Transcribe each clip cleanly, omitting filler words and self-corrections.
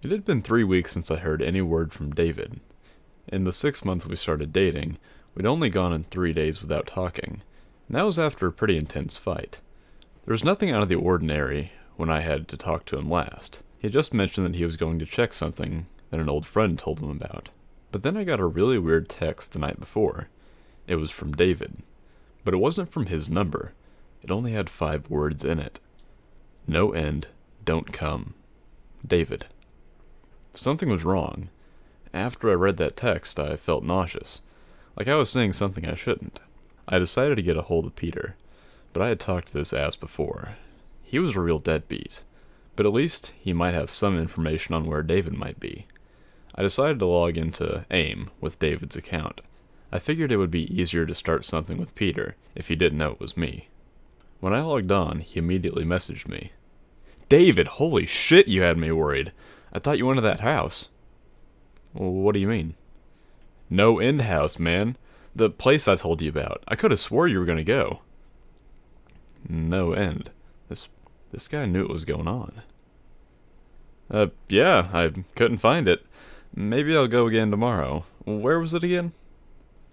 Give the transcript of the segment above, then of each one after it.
It had been 3 weeks since I heard any word from David. In the 6 months we started dating, we'd only gone in 3 days without talking, and that was after a pretty intense fight. There was nothing out of the ordinary when I had to talk to him last. He had just mentioned that he was going to check something that an old friend told him about. But then I got a really weird text the night before. It was from David. But it wasn't from his number. It only had 5 words in it. No end, don't come. David. Something was wrong. After I read that text, I felt nauseous, like I was saying something I shouldn't. I decided to get a hold of Peter, but I had talked to this ass before. He was a real deadbeat, but at least he might have some information on where David might be. I decided to log into AIM with David's account. I figured it would be easier to start something with Peter if he didn't know it was me. When I logged on, he immediately messaged me. "David, holy shit, you had me worried. I thought you wanted that house." "Well, what do you mean?" "No End House, man. The place I told you about. I could have swore you were going to go." No End. This guy knew what was going on. Yeah, I couldn't find it. Maybe I'll go again tomorrow. Where was it again?"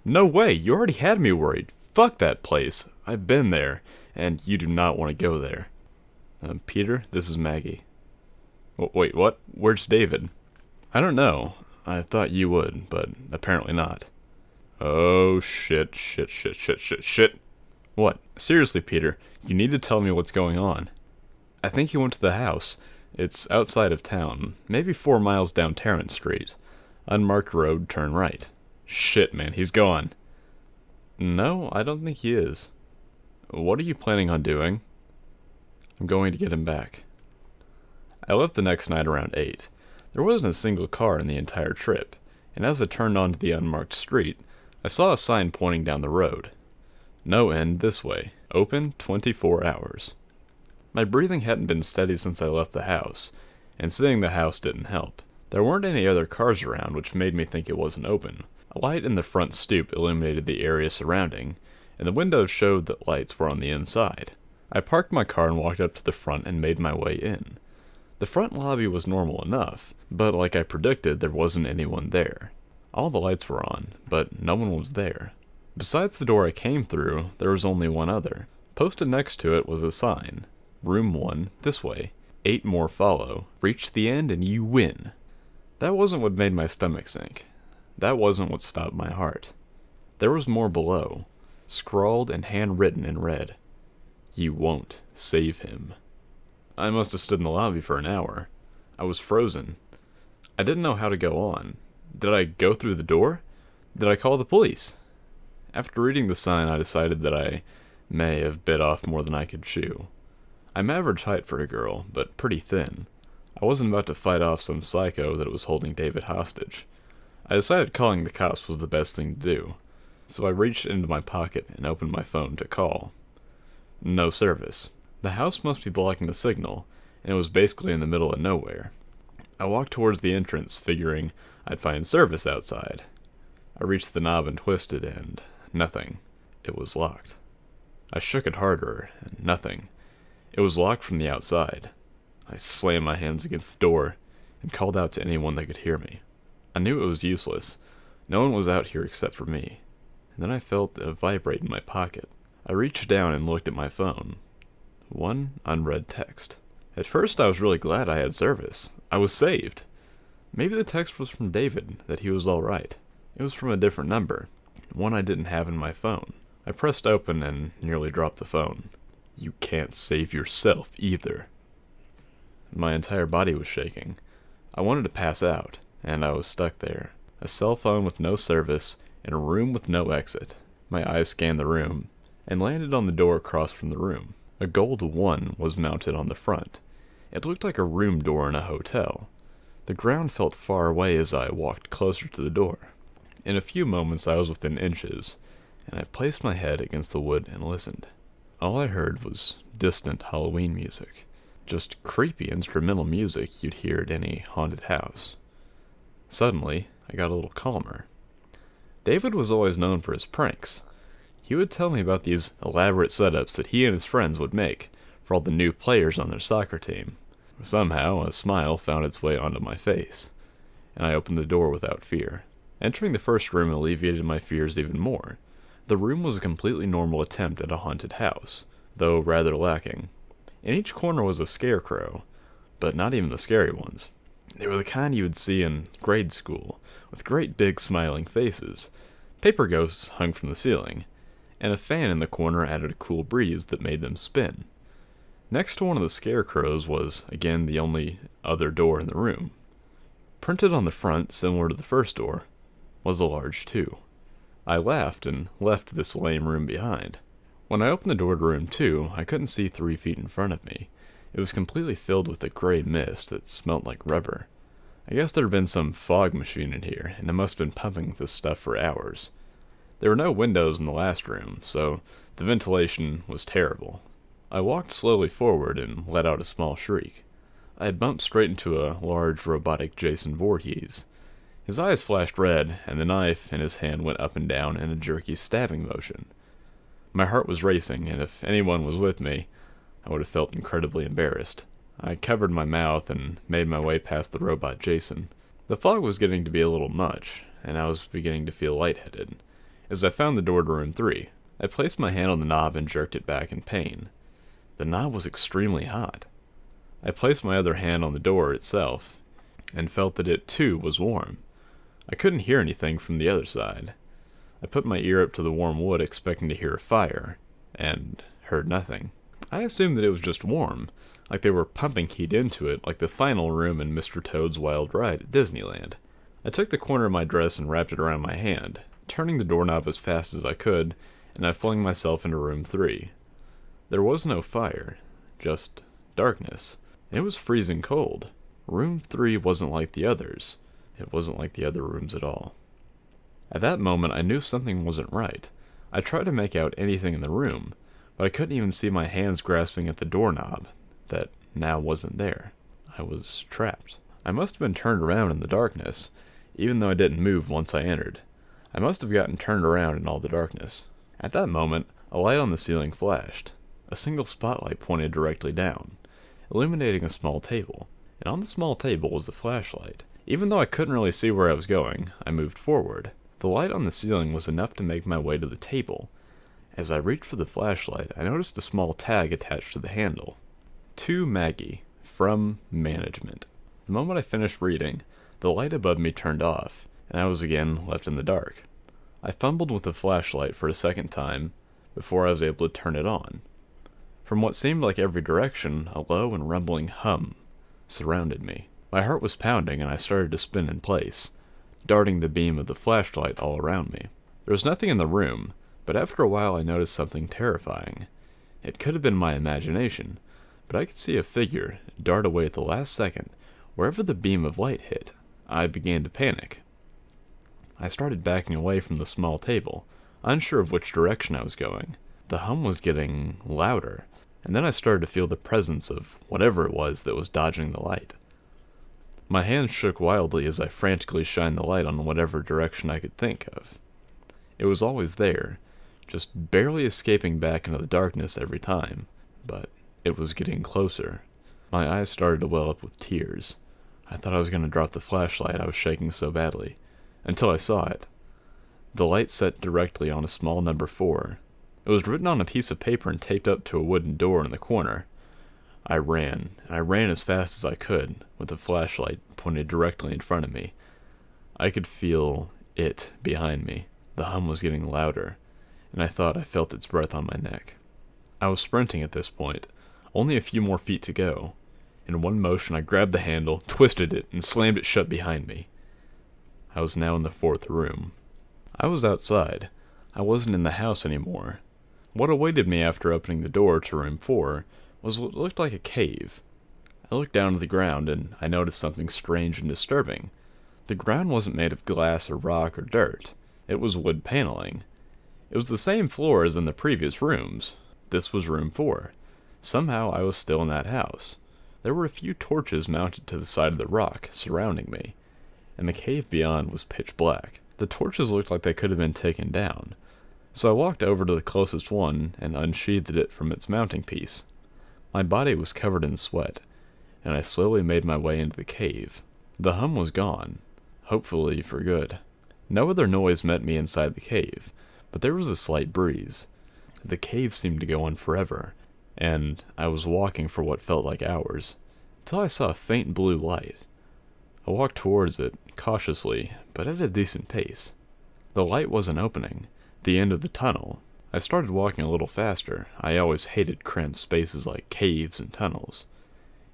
"No way, you already had me worried. Fuck that place. I've been there, and you do not want to go there." "Peter, this is Maggie." "Wait, what? Where's David?" "I don't know. I thought you would, but apparently not." "Oh, shit. What? Seriously, Peter, you need to tell me what's going on." "I think he went to the house. It's outside of town, maybe 4 miles down Tarrant Street. Unmarked road, turn right." "Shit, man, he's gone." "No, I don't think he is." "What are you planning on doing?" "I'm going to get him back." I left the next night around 8. There wasn't a single car in the entire trip, and as I turned onto the unmarked street, I saw a sign pointing down the road. No End this way. Open 24 hours. My breathing hadn't been steady since I left the house, and seeing the house didn't help. There weren't any other cars around, which made me think it wasn't open. A light in the front stoop illuminated the area surrounding, and the windows showed that lights were on the inside. I parked my car and walked up to the front and made my way in. The front lobby was normal enough, but like I predicted, there wasn't anyone there. All the lights were on, but no one was there. Besides the door I came through, there was only one other. Posted next to it was a sign. Room 1, this way. 8 more follow. Reach the end and you win. That wasn't what made my stomach sink. That wasn't what stopped my heart. There was more below, scrawled and handwritten in red. You won't save him. I must have stood in the lobby for an hour. I was frozen. I didn't know how to go on. Did I go through the door? Did I call the police? After reading the sign, I decided that I may have bit off more than I could chew. I'm average height for a girl, but pretty thin. I wasn't about to fight off some psycho that was holding David hostage. I decided calling the cops was the best thing to do, so I reached into my pocket and opened my phone to call. No service. The house must be blocking the signal, and it was basically in the middle of nowhere. I walked towards the entrance, figuring I'd find service outside. I reached the knob and twisted, and nothing. It was locked. I shook it harder, and nothing. It was locked from the outside. I slammed my hands against the door, and called out to anyone that could hear me. I knew it was useless. No one was out here except for me. And then I felt a vibrate in my pocket. I reached down and looked at my phone. One unread text. At first I was really glad I had service. I was saved. Maybe the text was from David, that he was alright. It was from a different number, one I didn't have in my phone. I pressed open and nearly dropped the phone. You can't save yourself either. My entire body was shaking. I wanted to pass out, and I was stuck there. A cell phone with no service, in a room with no exit. My eyes scanned the room, and landed on the door across from the room. A gold 1 was mounted on the front. It looked like a room door in a hotel. The ground felt far away as I walked closer to the door. In a few moments I was within inches, and I placed my head against the wood and listened. All I heard was distant Halloween music. Just creepy instrumental music you'd hear at any haunted house. Suddenly, I got a little calmer. David was always known for his pranks. He would tell me about these elaborate setups that he and his friends would make for all the new players on their soccer team. Somehow, a smile found its way onto my face, and I opened the door without fear. Entering the first room alleviated my fears even more. The room was a completely normal attempt at a haunted house, though rather lacking. In each corner was a scarecrow, but not even the scary ones. They were the kind you would see in grade school, with great big smiling faces. Paper ghosts hung from the ceiling, and a fan in the corner added a cool breeze that made them spin. Next to one of the scarecrows was, again, the only other door in the room. Printed on the front, similar to the first door, was a large 2. I laughed and left this lame room behind. When I opened the door to room 2, I couldn't see 3 feet in front of me. It was completely filled with a gray mist that smelt like rubber. I guess there had been some fog machine in here, and it must have been pumping this stuff for hours. There were no windows in the last room, so the ventilation was terrible. I walked slowly forward and let out a small shriek. I had bumped straight into a large robotic Jason Voorhees. His eyes flashed red, and the knife in his hand went up and down in a jerky stabbing motion. My heart was racing, and if anyone was with me, I would have felt incredibly embarrassed. I covered my mouth and made my way past the robot Jason. The fog was getting to be a little much, and I was beginning to feel lightheaded. As I found the door to room 3, I placed my hand on the knob and jerked it back in pain. The knob was extremely hot. I placed my other hand on the door itself, and felt that it too was warm. I couldn't hear anything from the other side. I put my ear up to the warm wood expecting to hear a fire, and heard nothing. I assumed that it was just warm, like they were pumping heat into it like the final room in Mr. Toad's Wild Ride at Disneyland. I took the corner of my dress and wrapped it around my hand, turning the doorknob as fast as I could, and I flung myself into room 3. There was no fire, just darkness. It was freezing cold. Room 3 wasn't like the others. It wasn't like the other rooms at all. At that moment, I knew something wasn't right. I tried to make out anything in the room, but I couldn't even see my hands grasping at the doorknob that now wasn't there. I was trapped. I must have been turned around in the darkness, even though I didn't move once I entered. I must have gotten turned around in all the darkness. At that moment, a light on the ceiling flashed. A single spotlight pointed directly down, illuminating a small table, and on the small table was a flashlight. Even though I couldn't really see where I was going, I moved forward. The light on the ceiling was enough to make my way to the table. As I reached for the flashlight, I noticed a small tag attached to the handle. To Maggie, from management. The moment I finished reading, the light above me turned off, and I was again left in the dark. I fumbled with the flashlight for a second time before I was able to turn it on. From what seemed like every direction, a low and rumbling hum surrounded me. My heart was pounding, and I started to spin in place, darting the beam of the flashlight all around me. There was nothing in the room, but after a while I noticed something terrifying. It could have been my imagination, but I could see a figure dart away at the last second, wherever the beam of light hit. I began to panic. I started backing away from the small table, unsure of which direction I was going. The hum was getting louder, and then I started to feel the presence of whatever it was that was dodging the light. My hands shook wildly as I frantically shined the light on whatever direction I could think of. It was always there, just barely escaping back into the darkness every time, but it was getting closer. My eyes started to well up with tears. I thought I was going to drop the flashlight, I was shaking so badly, until I saw it. The light set directly on a small number 4. It was written on a piece of paper and taped up to a wooden door in the corner. I ran as fast as I could, with the flashlight pointed directly in front of me. I could feel it behind me. The hum was getting louder, and I thought I felt its breath on my neck. I was sprinting at this point, only a few more feet to go. In one motion I grabbed the handle, twisted it, and slammed it shut behind me. I was now in the 4th room. I was outside. I wasn't in the house anymore. What awaited me after opening the door to room 4 was what looked like a cave. I looked down to the ground, and I noticed something strange and disturbing. The ground wasn't made of glass or rock or dirt. It was wood paneling. It was the same floor as in the previous rooms. This was room 4. Somehow I was still in that house. There were a few torches mounted to the side of the rock surrounding me, and the cave beyond was pitch black. The torches looked like they could have been taken down, so I walked over to the closest one and unsheathed it from its mounting piece. My body was covered in sweat, and I slowly made my way into the cave. The hum was gone, hopefully for good. No other noise met me inside the cave, but there was a slight breeze. The cave seemed to go on forever, and I was walking for what felt like hours, until I saw a faint blue light. I walked towards it, cautiously, but at a decent pace. The light wasn't opening, the end of the tunnel. I started walking a little faster. I always hated cramped spaces like caves and tunnels.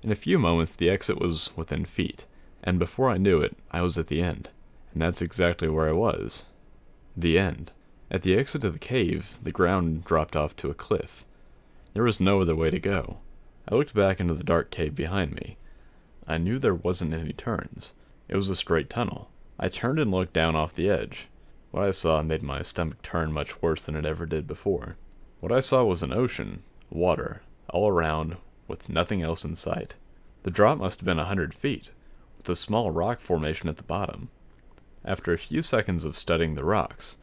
In a few moments the exit was within feet, and before I knew it, I was at the end. And that's exactly where I was. The end. At the exit of the cave, the ground dropped off to a cliff. There was no other way to go. I looked back into the dark cave behind me. I knew there wasn't any turns. It was a straight tunnel. I turned and looked down off the edge. What I saw made my stomach turn much worse than it ever did before. What I saw was an ocean, water, all around, with nothing else in sight. The drop must have been 100 feet, with a small rock formation at the bottom. After a few seconds of studying the rocks,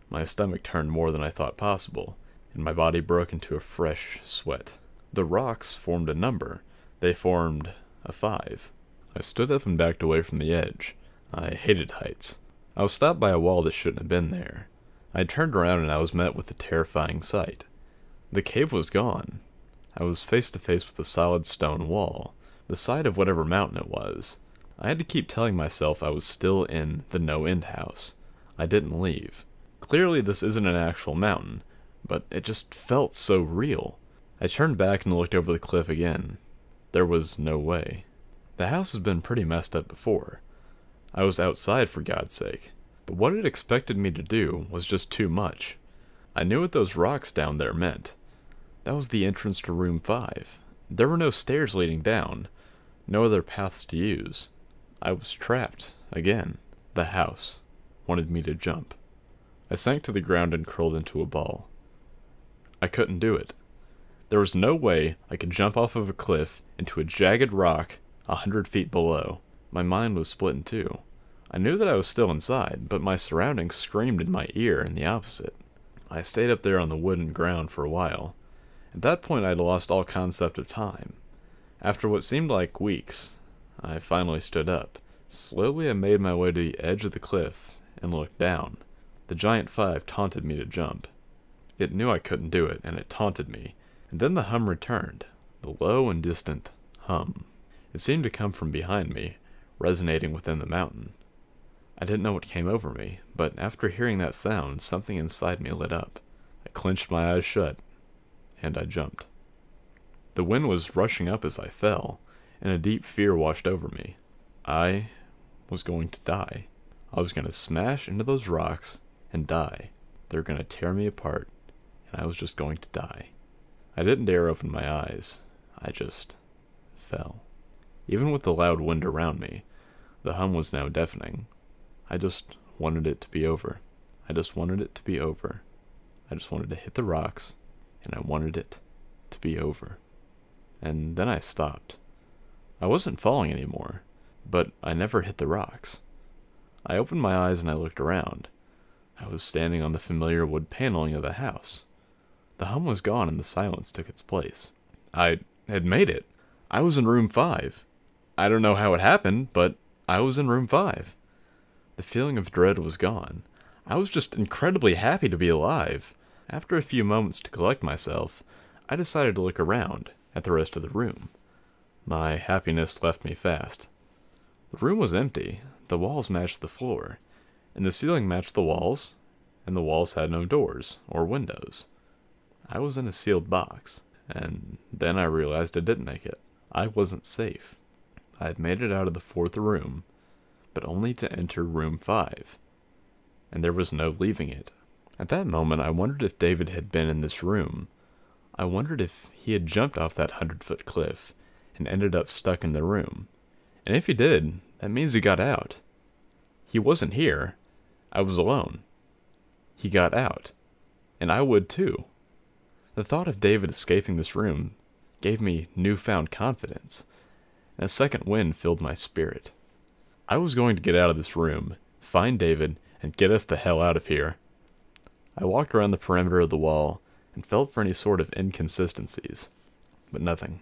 my stomach turned more than I thought possible, and my body broke into a fresh sweat. The rocks formed a number. They formed a 5. I stood up and backed away from the edge. I hated heights. I was stopped by a wall that shouldn't have been there. I turned around and I was met with a terrifying sight. The cave was gone. I was face to face with a solid stone wall, the side of whatever mountain it was. I had to keep telling myself I was still in the no-end house. I didn't leave. Clearly this isn't an actual mountain, but it just felt so real. I turned back and looked over the cliff again. There was no way. The house has been pretty messed up before. I was outside for God's sake, but what it expected me to do was just too much. I knew what those rocks down there meant. That was the entrance to room 5. There were no stairs leading down, no other paths to use. I was trapped, again. The house wanted me to jump. I sank to the ground and curled into a ball. I couldn't do it. There was no way I could jump off of a cliff into a jagged rock 100 feet below. My mind was split in two. I knew that I was still inside, but my surroundings screamed in my ear in the opposite. I stayed up there on the wooden ground for a while. At that point I had lost all concept of time. After what seemed like weeks, I finally stood up. Slowly I made my way to the edge of the cliff and looked down. The giant 5 taunted me to jump. It knew I couldn't do it, and it taunted me. And then the hum returned, the low and distant hum. It seemed to come from behind me, resonating within the mountain. I didn't know what came over me, but after hearing that sound, something inside me lit up. I clenched my eyes shut, and I jumped. The wind was rushing up as I fell, and a deep fear washed over me. I was going to die. I was going to smash into those rocks and die. They were going to tear me apart, and I was just going to die. I didn't dare open my eyes. I just fell. Even with the loud wind around me, the hum was now deafening. I just wanted it to be over. I just wanted it to be over. I just wanted to hit the rocks, and I wanted it to be over. And then I stopped. I wasn't falling anymore, but I never hit the rocks. I opened my eyes and I looked around. I was standing on the familiar wood paneling of the house. The hum was gone and the silence took its place. I had made it. I was in room 5. I don't know how it happened, but I was in room 5. The feeling of dread was gone. I was just incredibly happy to be alive. After a few moments to collect myself, I decided to look around at the rest of the room. My happiness left me fast. The room was empty. The walls matched the floor, and the ceiling matched the walls, and the walls had no doors or windows. I was in a sealed box, and then I realized I didn't make it. I wasn't safe. I had made it out of the 4th room, but only to enter room 5, and there was no leaving it. At that moment, I wondered if David had been in this room. I wondered if he had jumped off that 100-foot cliff and ended up stuck in the room. And if he did, that means he got out. He wasn't here. I was alone. He got out. And I would too. The thought of David escaping this room gave me newfound confidence, and a second wind filled my spirit. I was going to get out of this room, find David, and get us the hell out of here. I walked around the perimeter of the wall and felt for any sort of inconsistencies, but nothing.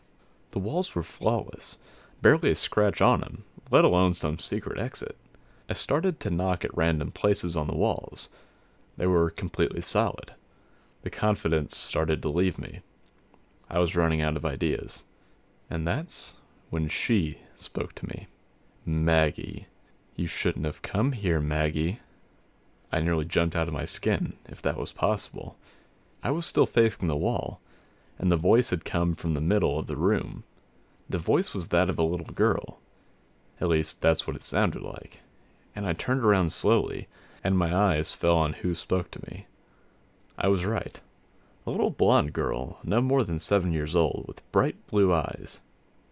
The walls were flawless. Barely a scratch on him, let alone some secret exit. I started to knock at random places on the walls. They were completely solid. The confidence started to leave me. I was running out of ideas. And that's when she spoke to me. "Maggie. You shouldn't have come here, Maggie." I nearly jumped out of my skin, if that was possible. I was still facing the wall, and the voice had come from the middle of the room. The voice was that of a little girl. At least, that's what it sounded like. And I turned around slowly, and my eyes fell on who spoke to me. I was right. A little blonde girl, no more than 7 years old, with bright blue eyes,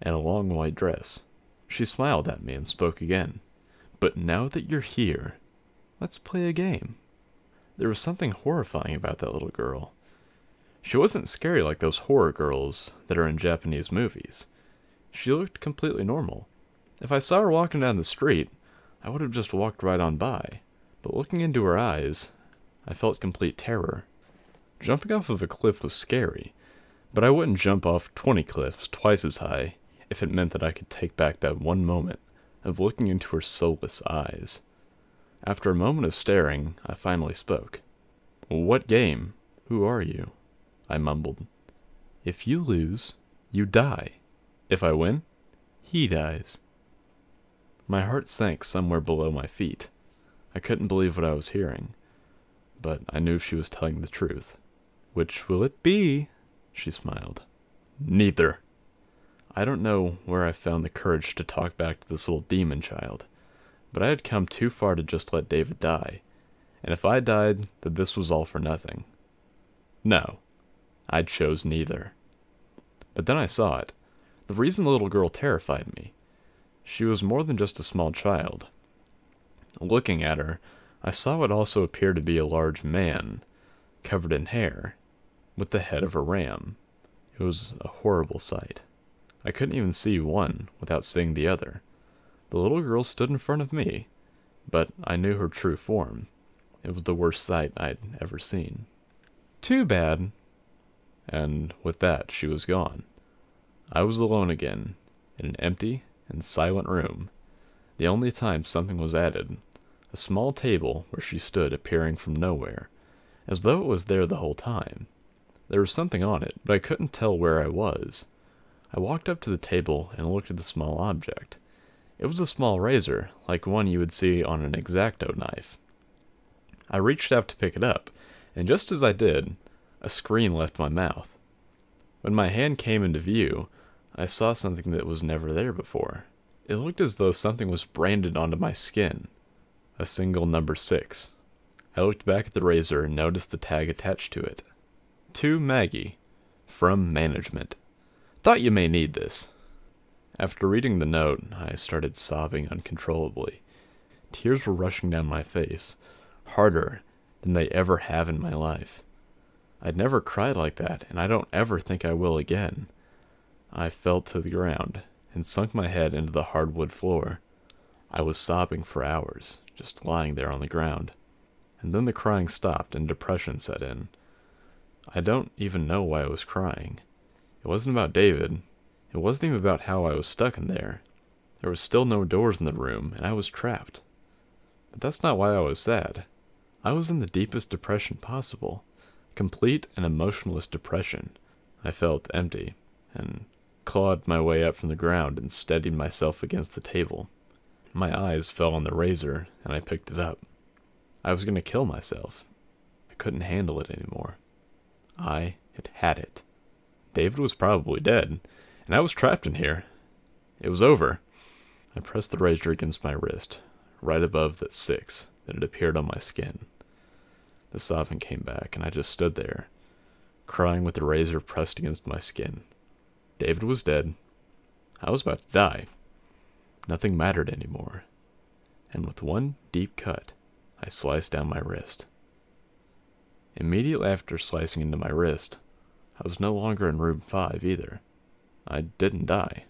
and a long white dress. She smiled at me and spoke again. "But now that you're here, let's play a game." There was something horrifying about that little girl. She wasn't scary like those horror girls that are in Japanese movies. She looked completely normal. If I saw her walking down the street, I would have just walked right on by. But looking into her eyes, I felt complete terror. Jumping off of a cliff was scary, but I wouldn't jump off 20 cliffs twice as high if it meant that I could take back that one moment of looking into her soulless eyes. After a moment of staring, I finally spoke. "What game? Who are you?" I mumbled. "If you lose, you die. If I win, he dies." My heart sank somewhere below my feet. I couldn't believe what I was hearing, but I knew she was telling the truth. "Which will it be?" she smiled. "Neither." I don't know where I found the courage to talk back to this little demon child, but I had come too far to just let David die, and if I died, then this was all for nothing. No, I chose neither. But then I saw it. The reason the little girl terrified me. She was more than just a small child. Looking at her, I saw what also appeared to be a large man, covered in hair, with the head of a ram. It was a horrible sight. I couldn't even see one without seeing the other. The little girl stood in front of me, but I knew her true form. It was the worst sight I'd ever seen. "Too bad." And with that, she was gone. I was alone again, in an empty and silent room. The only time something was added, a small table where she stood appearing from nowhere, as though it was there the whole time. There was something on it, but I couldn't tell where I was. I walked up to the table and looked at the small object. It was a small razor, like one you would see on an X-Acto knife. I reached out to pick it up, and just as I did, a scream left my mouth. When my hand came into view, I saw something that was never there before. It looked as though something was branded onto my skin. A single number 6. I looked back at the razor and noticed the tag attached to it. "To Maggie. From management. Thought you may need this." After reading the note, I started sobbing uncontrollably. Tears were rushing down my face, harder than they ever have in my life. I'd never cried like that, and I don't ever think I will again. I fell to the ground and sunk my head into the hardwood floor. I was sobbing for hours, just lying there on the ground. And then the crying stopped and depression set in. I don't even know why I was crying. It wasn't about David. It wasn't even about how I was stuck in there. There was still no doors in the room, and I was trapped. But that's not why I was sad. I was in the deepest depression possible. Complete and emotionless depression. I felt empty, and clawed my way up from the ground and steadied myself against the table. My eyes fell on the razor, and I picked it up. I was going to kill myself. I couldn't handle it anymore. I had had it. David was probably dead, and I was trapped in here. It was over. I pressed the razor against my wrist, right above that 6 that had appeared on my skin. The sobbing came back, and I just stood there, crying with the razor pressed against my skin. David was dead. I was about to die. Nothing mattered anymore. And with one deep cut, I sliced down my wrist. Immediately after slicing into my wrist, I was no longer in room 5 either. I didn't die.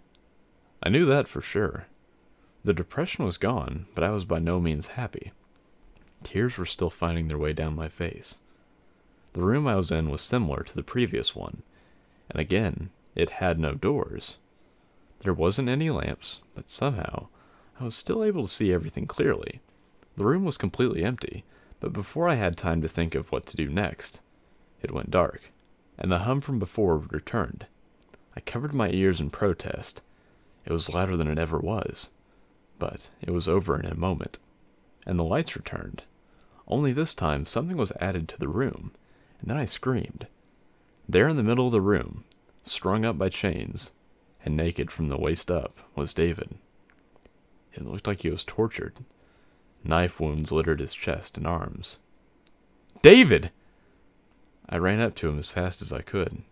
I knew that for sure. The depression was gone, but I was by no means happy. Tears were still finding their way down my face. The room I was in was similar to the previous one, and again, it had no doors. There wasn't any lamps, but somehow I was still able to see everything clearly. The room was completely empty, but before I had time to think of what to do next, it went dark, and the hum from before returned. I covered my ears in protest. It was louder than it ever was, but it was over in a moment, and the lights returned. Only this time something was added to the room, and then I screamed. There in the middle of the room, strung up by chains, and naked from the waist up, was David. It looked like he was tortured. Knife wounds littered his chest and arms. "David!" I ran up to him as fast as I could.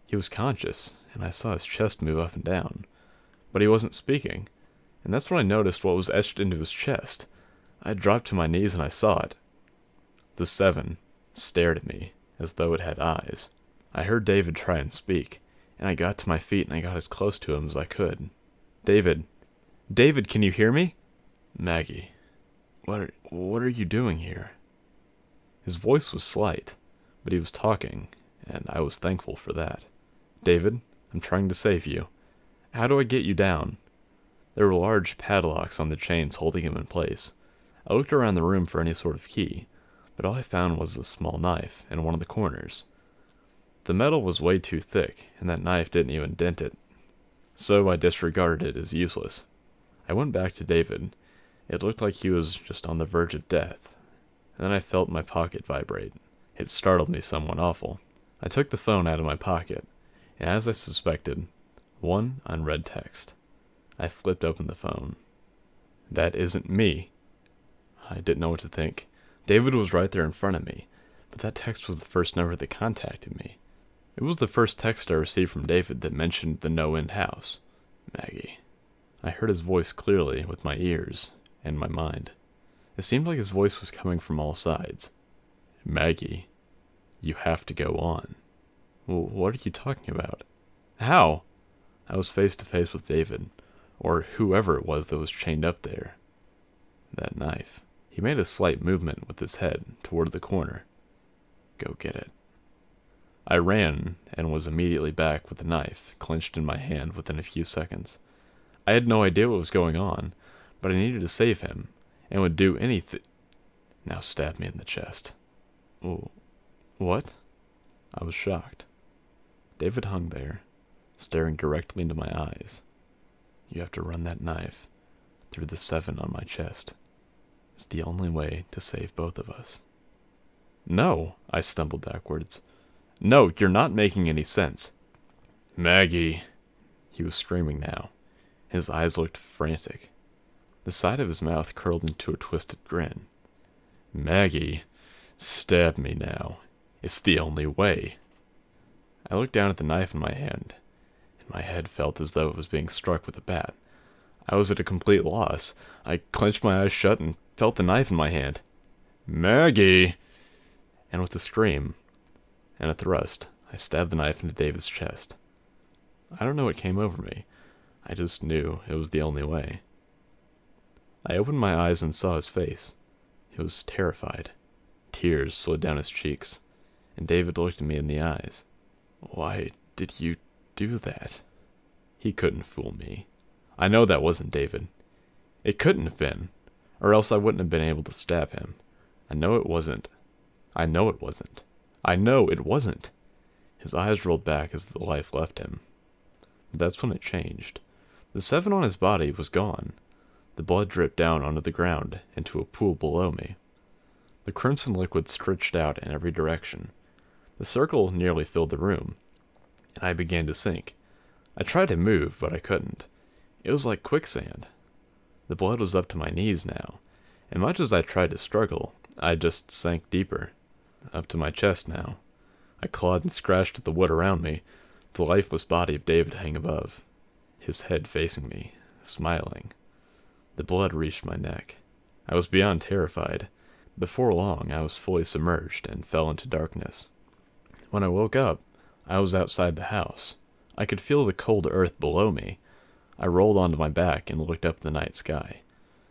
He was conscious, and I saw his chest move up and down. But he wasn't speaking, and that's when I noticed what was etched into his chest. I dropped to my knees and I saw it. The 7 stared at me, as though it had eyes. I heard David try and speak, and I got to my feet and I got as close to him as I could. "David! David, can you hear me?" "Maggie, what are you doing here?" His voice was slight, but he was talking, and I was thankful for that. "David, I'm trying to save you. How do I get you down?" There were large padlocks on the chains holding him in place. I looked around the room for any sort of key, but all I found was a small knife in one of the corners. The metal was way too thick, and that knife didn't even dent it, so I disregarded it as useless. I went back to David. It looked like he was just on the verge of death, and then I felt my pocket vibrate. It startled me somewhat awful. I took the phone out of my pocket, and as I suspected, one unread text. I flipped open the phone. "That isn't me." I didn't know what to think. David was right there in front of me, but that text was the first number that contacted me. It was the first text I received from David that mentioned the no-end house. Maggie. I heard his voice clearly with my ears and my mind. It seemed like his voice was coming from all sides. "Maggie, you have to go on." What are you talking about? How? I was face to face with David, or whoever it was that was chained up there. That knife. He made a slight movement with his head toward the corner. "Go get it." I ran and was immediately back with the knife clenched in my hand within a few seconds. I had no idea what was going on, but I needed to save him, and would do anything. Now stab me in the chest. What? I was shocked. David hung there, staring directly into my eyes. "You have to run that knife through the 7 on my chest. It's the only way to save both of us." "No," I stumbled backwards. "No, you're not making any sense." "Maggie." He was screaming now. His eyes looked frantic. The side of his mouth curled into a twisted grin. "Maggie, stab me now. It's the only way." I looked down at the knife in my hand, and my head felt as though it was being struck with a bat. I was at a complete loss. I clenched my eyes shut and felt the knife in my hand. "Maggie!" And with a scream and a thrust, I stabbed the knife into David's chest. I don't know what came over me. I just knew it was the only way. I opened my eyes and saw his face. He was terrified. Tears slid down his cheeks, and David looked at me in the eyes. "Why did you do that?" He couldn't fool me. I know that wasn't David. It couldn't have been, or else I wouldn't have been able to stab him. I know it wasn't. I know it wasn't. I know it wasn't. His eyes rolled back as the life left him. But that's when it changed. The 7 on his body was gone. The blood dripped down onto the ground into a pool below me. The crimson liquid stretched out in every direction. The circle nearly filled the room, and I began to sink. I tried to move, but I couldn't. It was like quicksand. The blood was up to my knees now, and much as I tried to struggle, I just sank deeper, up to my chest now. I clawed and scratched at the wood around me. The lifeless body of David hung above, his head facing me, smiling. The blood reached my neck. I was beyond terrified. Before long, I was fully submerged and fell into darkness. When I woke up, I was outside the house. I could feel the cold earth below me. I rolled onto my back and looked up at the night sky.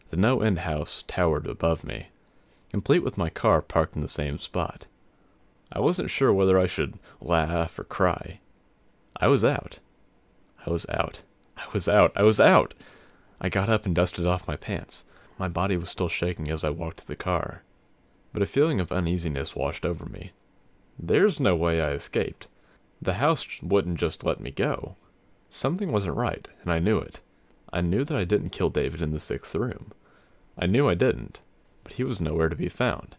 The no-end house towered above me, complete with my car parked in the same spot. I wasn't sure whether I should laugh or cry. I was out. I was out. I was out. I was out. I got up and dusted off my pants. My body was still shaking as I walked to the car, but a feeling of uneasiness washed over me. There's no way I escaped. The house wouldn't just let me go. Something wasn't right, and I knew it. I knew that I didn't kill David in the 6th room. I knew I didn't, but he was nowhere to be found.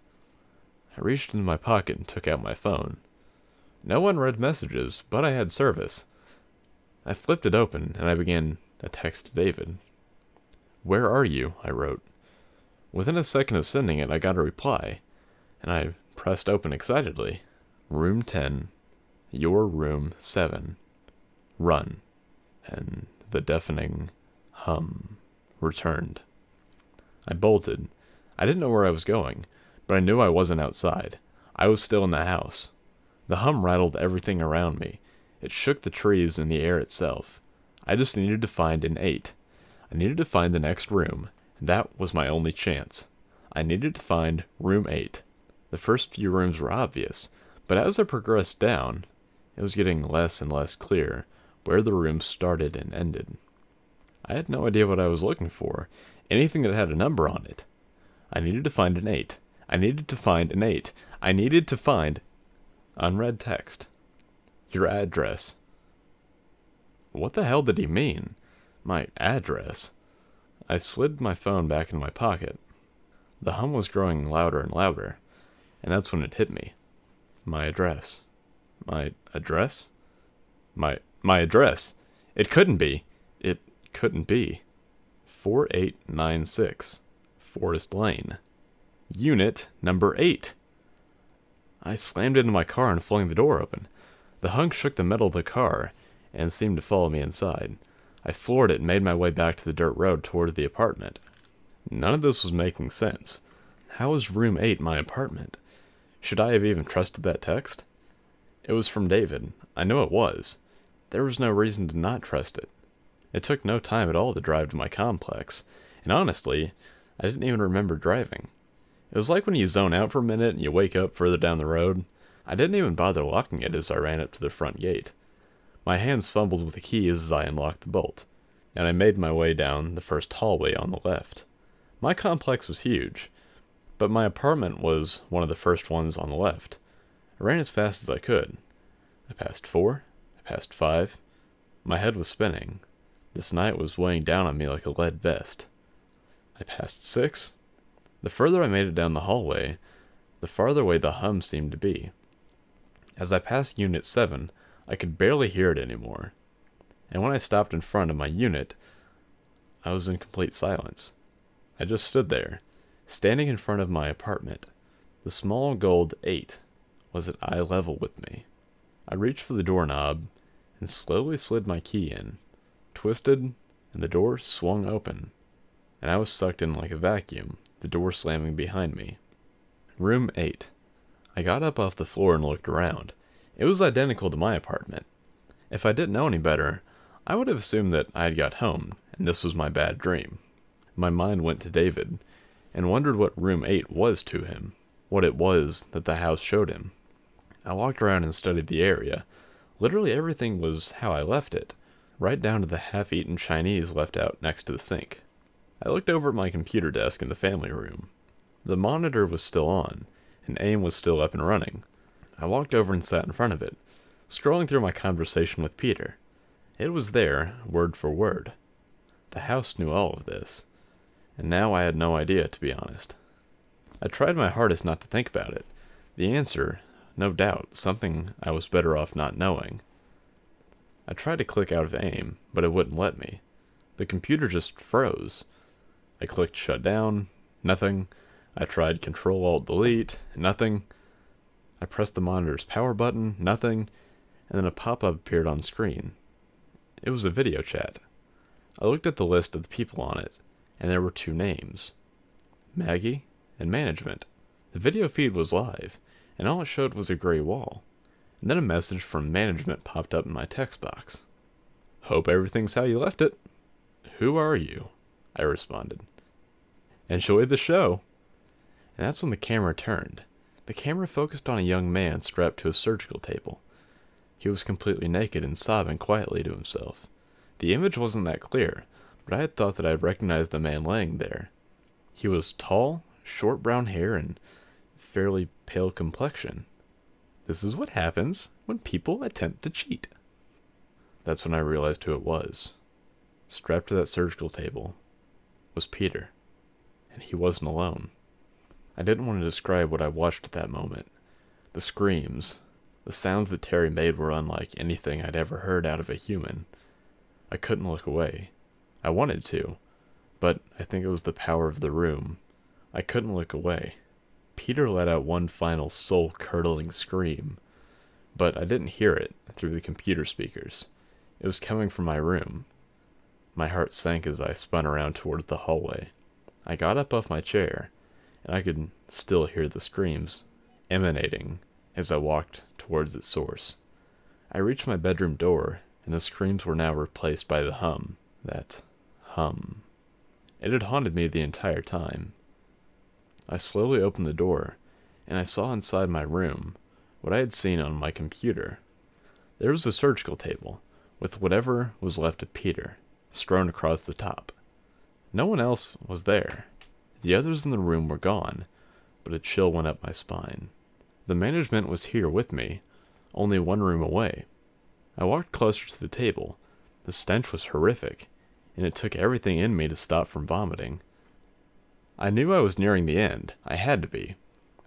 I reached into my pocket and took out my phone. No unread messages, but I had service. I flipped it open, and I began a text to David. "Where are you?" I wrote. Within a second of sending it, I got a reply, and I pressed open excitedly. "Room 10, your room 7, run," and the deafening hum returned. I bolted. I didn't know where I was going, but I knew I wasn't outside. I was still in the house. The hum rattled everything around me. It shook the trees and the air itself. I just needed to find an 8. I needed to find the next room, and that was my only chance. I needed to find room 8. The first few rooms were obvious, but as I progressed down, it was getting less and less clear where the rooms started and ended. I had no idea what I was looking for, anything that had a number on it. I needed to find an 8. I needed to find an 8. I needed to find... Unread text. Your address. What the hell did he mean? My address? I slid my phone back in my pocket. The hum was growing louder and louder, and that's when it hit me. My address. My address? My address. It couldn't be. It couldn't be. 4896 Forest Lane. Unit number 8. I slammed into my car and flung the door open. The hum shook the metal of the car and seemed to follow me inside. I floored it and made my way back to the dirt road toward the apartment. None of this was making sense. How was room 8 my apartment? Should I have even trusted that text? It was from David. I knew it was. There was no reason to not trust it. It took no time at all to drive to my complex, and honestly, I didn't even remember driving. It was like when you zone out for a minute and you wake up further down the road. I didn't even bother locking it as I ran up to the front gate. My hands fumbled with the keys as I unlocked the bolt, and I made my way down the first hallway on the left. My complex was huge, but my apartment was one of the first ones on the left. I ran as fast as I could. I passed 4, I passed 5. My head was spinning. This night was weighing down on me like a lead vest. I passed 6. The further I made it down the hallway, the farther away the hum seemed to be. As I passed Unit 7, I could barely hear it anymore. And when I stopped in front of my unit, I was in complete silence. I just stood there, standing in front of my apartment. The small gold 8 was at eye level with me. I reached for the doorknob and slowly slid my key in, twisted, and the door swung open, and I was sucked in like a vacuum, the door slamming behind me. Room 8. I got up off the floor and looked around. It was identical to my apartment. If I didn't know any better, I would have assumed that I had got home, and this was my bad dream. My mind went to David, and wondered what room 8 was to him, what it was that the house showed him. I walked around and studied the area. Literally everything was how I left it, right down to the half-eaten Chinese left out next to the sink. I looked over at my computer desk in the family room. The monitor was still on, and AIM was still up and running. I walked over and sat in front of it, scrolling through my conversation with Peter. It was there, word for word. The house knew all of this, and now I had no idea, to be honest. I tried my hardest not to think about it. The answer, no doubt, something I was better off not knowing. I tried to click out of AIM, but it wouldn't let me. The computer just froze. I clicked shut down, nothing. I tried Control-Alt-Delete, nothing. I pressed the monitor's power button, nothing, and then a pop-up appeared on screen. It was a video chat. I looked at the list of the people on it, and there were 2 names. Maggie and Management. The video feed was live, and all it showed was a gray wall. And then a message from Management popped up in my text box. "Hope everything's how you left it." "Who are you?" I responded. "Enjoy the show." And that's when the camera turned. The camera focused on a young man strapped to a surgical table. He was completely naked and sobbing quietly to himself. The image wasn't that clear, but I had thought that I'd recognized the man laying there. He was tall, short brown hair, and fairly pale complexion. This is what happens when people attempt to cheat. That's when I realized who it was. Strapped to that surgical table was Peter, and he wasn't alone. I didn't want to describe what I watched at that moment. The screams, the sounds that Terry made were unlike anything I'd ever heard out of a human. I couldn't look away. I wanted to, but I think it was the power of the room. I couldn't look away. Peter let out one final soul-curdling scream, but I didn't hear it through the computer speakers. It was coming from my room. My heart sank as I spun around towards the hallway. I got up off my chair, and I could still hear the screams emanating as I walked towards its source. I reached my bedroom door, and the screams were now replaced by the hum. That hum. It had haunted me the entire time. I slowly opened the door, and I saw inside my room what I had seen on my computer. There was a surgical table, with whatever was left of Peter, strewn across the top. No one else was there. The others in the room were gone, but a chill went up my spine. The management was here with me, only one room away. I walked closer to the table. The stench was horrific, and it took everything in me to stop from vomiting. I knew I was nearing the end. I had to be.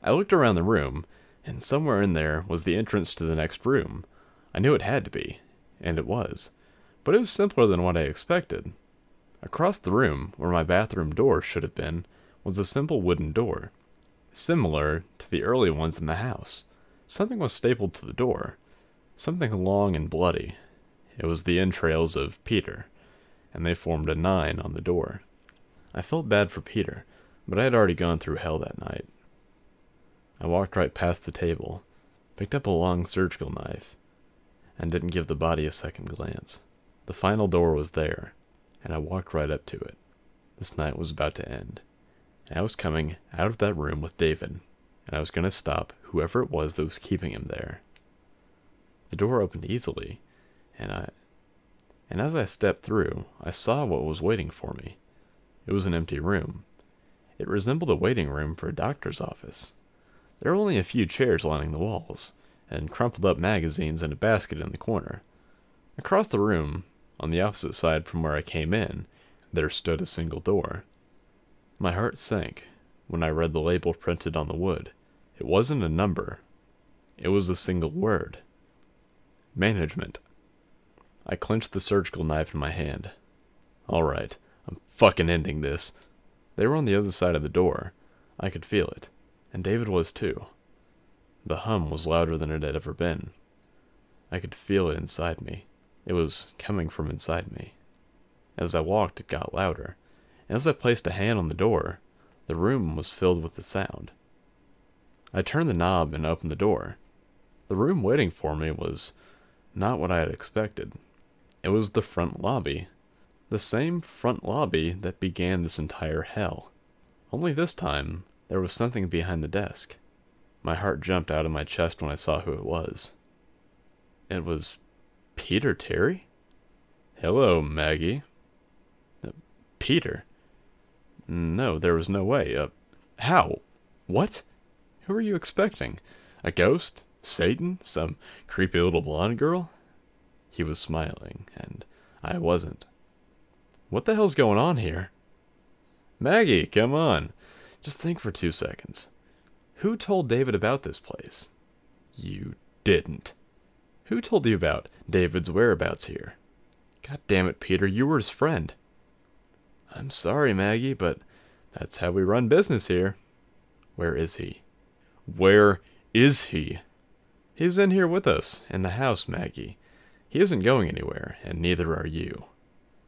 I looked around the room, and somewhere in there was the entrance to the next room. I knew it had to be, and it was. But it was simpler than what I expected. Across the room, where my bathroom door should have been, was a simple wooden door, similar to the early ones in the house. Something was stapled to the door, something long and bloody. It was the entrails of Peter, and they formed a 9 on the door. I felt bad for Peter, but I had already gone through hell that night. I walked right past the table, picked up a long surgical knife, and didn't give the body a second glance. The final door was there, and I walked right up to it. This night was about to end. I was coming out of that room with David, and I was going to stop whoever it was that was keeping him there. The door opened easily, and as I stepped through, I saw what was waiting for me. It was an empty room. It resembled a waiting room for a doctor's office. There were only a few chairs lining the walls, and crumpled up magazines in a basket in the corner. Across the room, on the opposite side from where I came in, there stood a single door. My heart sank when I read the label printed on the wood. It wasn't a number. It was a single word. Management. I clenched the surgical knife in my hand. Alright, I'm fucking ending this. They were on the other side of the door. I could feel it, and David was too. The hum was louder than it had ever been. I could feel it inside me. It was coming from inside me. As I walked, it got louder. As I placed a hand on the door, the room was filled with the sound. I turned the knob and opened the door. The room waiting for me was not what I had expected. It was the front lobby. The same front lobby that began this entire hell. Only this time, there was something behind the desk. My heart jumped out of my chest when I saw who it was. It was Peter Terry? Hello, Maggie. Peter? No, there was no way. How? What? Who are you expecting? A ghost? Satan? Some creepy little blonde girl? He was smiling, and I wasn't. What the hell's going on here? Maggie, come on. Just think for 2 seconds. Who told David about this place? You didn't. Who told you about David's whereabouts here? God damn it, Peter, you were his friend. I'm sorry, Maggie, but that's how we run business here. Where is he? Where is he? He's in here with us, in the house, Maggie. He isn't going anywhere, and neither are you.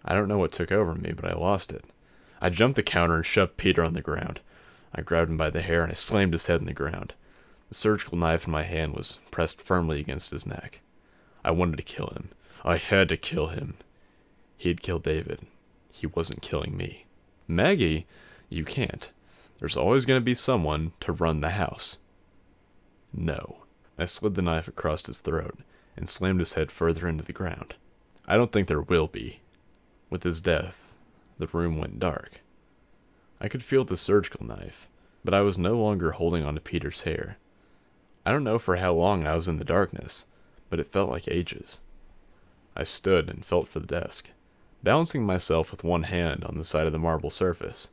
I don't know what took over me, but I lost it. I jumped the counter and shoved Peter on the ground. I grabbed him by the hair and I slammed his head in the ground. The surgical knife in my hand was pressed firmly against his neck. I wanted to kill him. I had to kill him. He'd killed David. He wasn't killing me. Maggie, you can't. There's always going to be someone to run the house. No. I slid the knife across his throat and slammed his head further into the ground. I don't think there will be. With his death, the room went dark. I could feel the surgical knife, but I was no longer holding onto Peter's hair. I don't know for how long I was in the darkness, but it felt like ages. I stood and felt for the desk, balancing myself with one hand on the side of the marble surface.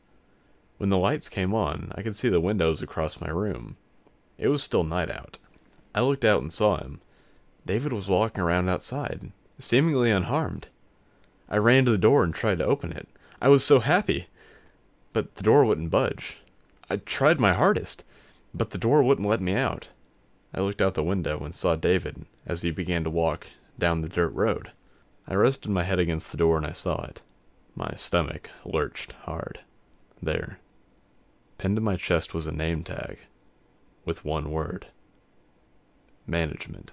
When the lights came on, I could see the windows across my room. It was still night out. I looked out and saw him. David was walking around outside, seemingly unharmed. I ran to the door and tried to open it. I was so happy! But the door wouldn't budge. I tried my hardest, but the door wouldn't let me out. I looked out the window and saw David as he began to walk down the dirt road. I rested my head against the door and I saw it. My stomach lurched hard. There, pinned to my chest was a name tag, with one word. Management.